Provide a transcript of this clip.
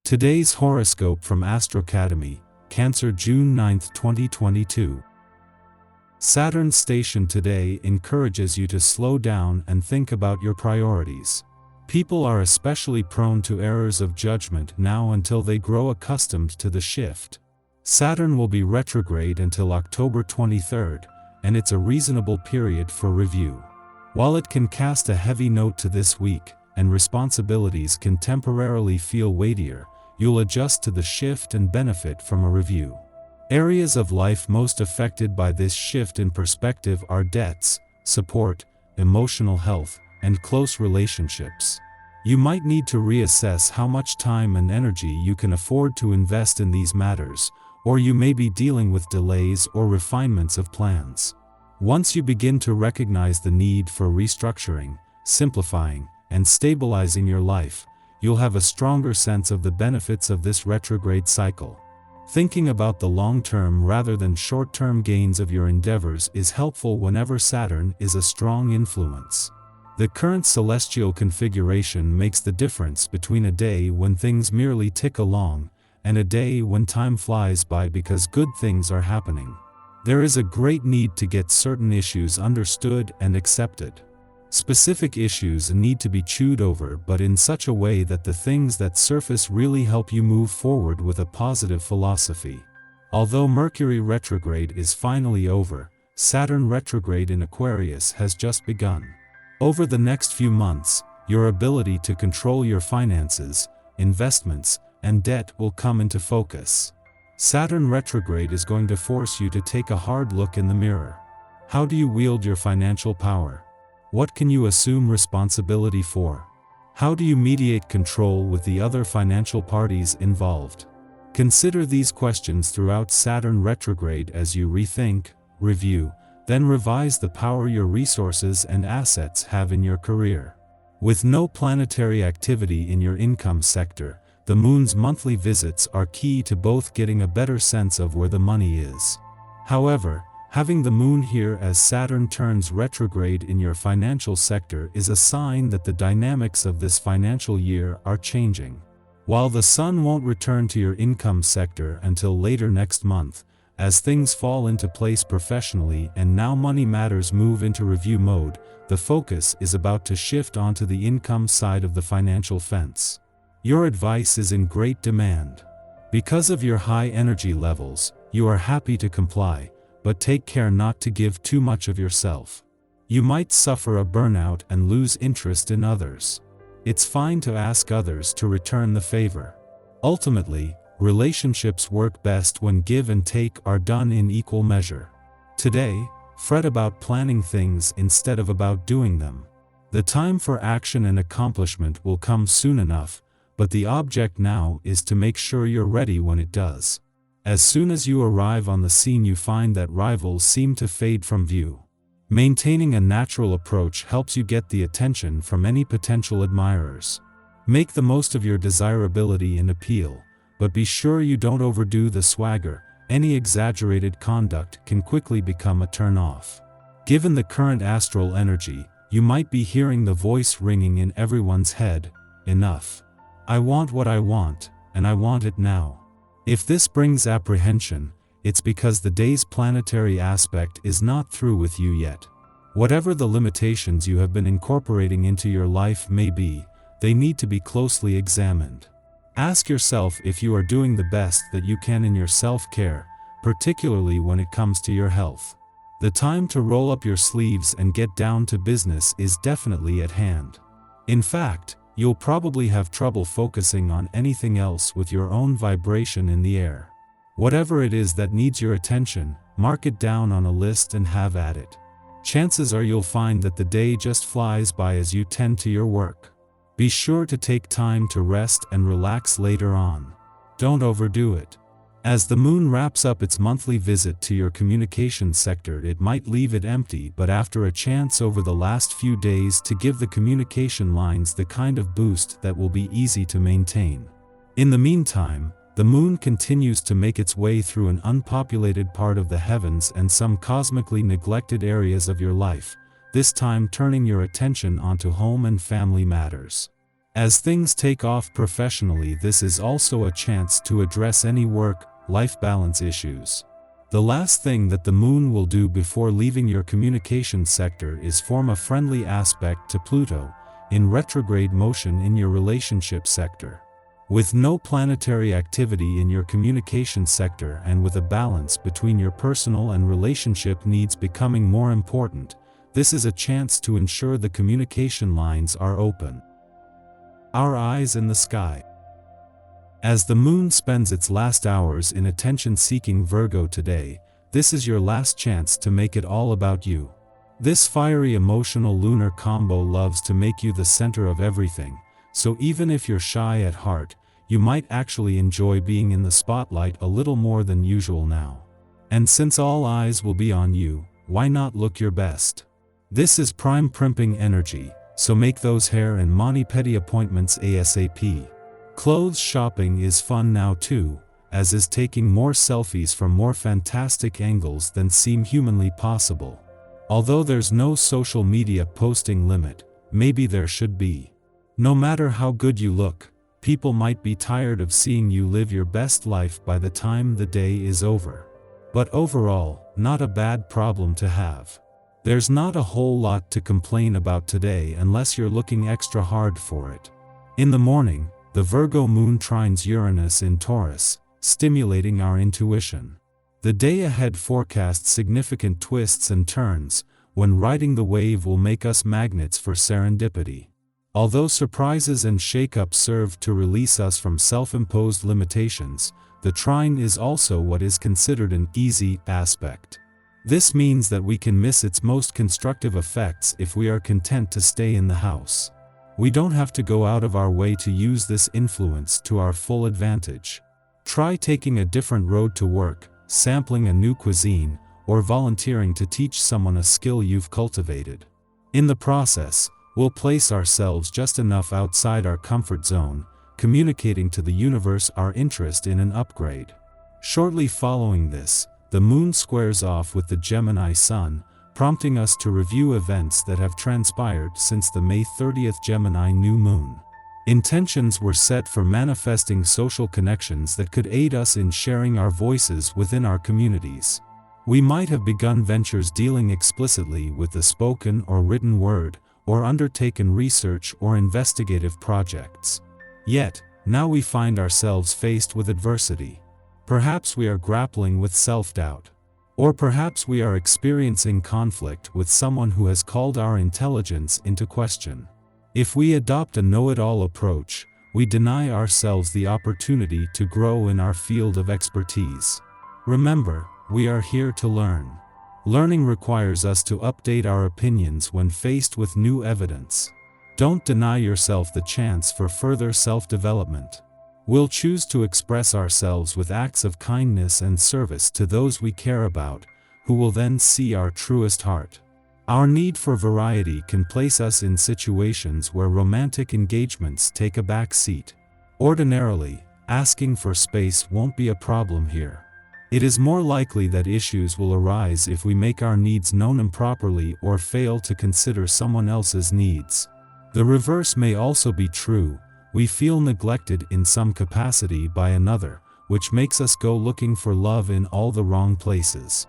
Today's horoscope from Astrocademy, Cancer, June 9, 2022. Saturn's station today encourages you to slow down and think about your priorities. People are especially prone to errors of judgment now until they grow accustomed to the shift. Saturn will be retrograde until October 23rd, and it's a reasonable period for review. While it can cast a heavy note to this week, and responsibilities can temporarily feel weightier, you'll adjust to the shift and benefit from a review. Areas of life most affected by this shift in perspective are debts, support, emotional health, and close relationships. You might need to reassess how much time and energy you can afford to invest in these matters, or you may be dealing with delays or refinements of plans. Once you begin to recognize the need for restructuring, simplifying, and stabilizing your life, you'll have a stronger sense of the benefits of this retrograde cycle. Thinking about the long-term rather than short-term gains of your endeavors is helpful whenever Saturn is a strong influence. The current celestial configuration makes the difference between a day when things merely tick along, and a day when time flies by because good things are happening. There is a great need to get certain issues understood and accepted. Specific issues need to be chewed over, but in such a way that the things that surface really help you move forward with a positive philosophy. Although Mercury retrograde is finally over, Saturn retrograde in Aquarius has just begun. Over the next few months, your ability to control your finances, investments, and debt will come into focus. Saturn retrograde is going to force you to take a hard look in the mirror. How do you wield your financial power? What can you assume responsibility for? How do you mediate control with the other financial parties involved? Consider these questions throughout Saturn retrograde as you rethink, review, then revise the power your resources and assets have in your career. With no planetary activity in your income sector, the moon's monthly visits are key to both getting a better sense of where the money is. However, having the moon here as Saturn turns retrograde in your financial sector is a sign that the dynamics of this financial year are changing. While the sun won't return to your income sector until later next month, as things fall into place professionally and now money matters move into review mode, the focus is about to shift onto the income side of the financial fence. Your advice is in great demand. Because of your high energy levels, you are happy to comply, but take care not to give too much of yourself. You might suffer a burnout and lose interest in others. It's fine to ask others to return the favor. Ultimately, relationships work best when give and take are done in equal measure. Today, fret about planning things instead of about doing them. The time for action and accomplishment will come soon enough, but the object now is to make sure you're ready when it does. As soon as you arrive on the scene, you find that rivals seem to fade from view. Maintaining a natural approach helps you get the attention from any potential admirers. Make the most of your desirability and appeal, but be sure you don't overdo the swagger. Any exaggerated conduct can quickly become a turn-off. Given the current astral energy, you might be hearing the voice ringing in everyone's head, "Enough. I want what I want, and I want it now." If this brings apprehension, it's because the day's planetary aspect is not through with you yet. Whatever the limitations you have been incorporating into your life may be, they need to be closely examined. Ask yourself if you are doing the best that you can in your self-care, particularly when it comes to your health. The time to roll up your sleeves and get down to business is definitely at hand. In fact, you'll probably have trouble focusing on anything else with your own vibration in the air. Whatever it is that needs your attention, mark it down on a list and have at it. Chances are you'll find that the day just flies by as you tend to your work. Be sure to take time to rest and relax later on. Don't overdo it. As the moon wraps up its monthly visit to your communication sector, it might leave it empty, but after a chance over the last few days to give the communication lines the kind of boost that will be easy to maintain. In the meantime, the moon continues to make its way through an unpopulated part of the heavens and some cosmically neglected areas of your life, this time turning your attention onto home and family matters. As things take off professionally, this is also a chance to address any work-life balance issues. The last thing that the moon will do before leaving your communication sector is form a friendly aspect to Pluto, in retrograde motion in your relationship sector. With no planetary activity in your communication sector and with a balance between your personal and relationship needs becoming more important, this is a chance to ensure the communication lines are open. Our eyes in the sky. As the moon spends its last hours in attention-seeking Virgo today, this is your last chance to make it all about you. This fiery emotional lunar combo loves to make you the center of everything, so even if you're shy at heart, you might actually enjoy being in the spotlight a little more than usual now. And since all eyes will be on you, why not look your best? This is prime primping energy, so make those hair and mani-pedi appointments ASAP. Clothes shopping is fun now too, as is taking more selfies from more fantastic angles than seem humanly possible. Although there's no social media posting limit, maybe there should be. No matter how good you look, people might be tired of seeing you live your best life by the time the day is over. But overall, not a bad problem to have. There's not a whole lot to complain about today unless you're looking extra hard for it. In the morning, the Virgo moon trines Uranus in Taurus, stimulating our intuition. The day ahead forecasts significant twists and turns, when riding the wave will make us magnets for serendipity. Although surprises and shake-ups serve to release us from self-imposed limitations, the trine is also what is considered an easy aspect. This means that we can miss its most constructive effects if we are content to stay in the house. We don't have to go out of our way to use this influence to our full advantage. Try taking a different road to work, sampling a new cuisine, or volunteering to teach someone a skill you've cultivated. In the process, we'll place ourselves just enough outside our comfort zone, communicating to the universe our interest in an upgrade. Shortly following this, the moon squares off with the Gemini sun, prompting us to review events that have transpired since the May 30th Gemini new moon. Intentions were set for manifesting social connections that could aid us in sharing our voices within our communities. We might have begun ventures dealing explicitly with the spoken or written word, or undertaken research or investigative projects. Yet, now we find ourselves faced with adversity. Perhaps we are grappling with self-doubt. Or perhaps we are experiencing conflict with someone who has called our intelligence into question. If we adopt a know-it-all approach, we deny ourselves the opportunity to grow in our field of expertise. Remember, we are here to learn. Learning requires us to update our opinions when faced with new evidence. Don't deny yourself the chance for further self-development. We'll choose to express ourselves with acts of kindness and service to those we care about, who will then see our truest heart. Our need for variety can place us in situations where romantic engagements take a back seat. Ordinarily, asking for space won't be a problem here. It is more likely that issues will arise if we make our needs known improperly or fail to consider someone else's needs. The reverse may also be true. We feel neglected in some capacity by another, which makes us go looking for love in all the wrong places.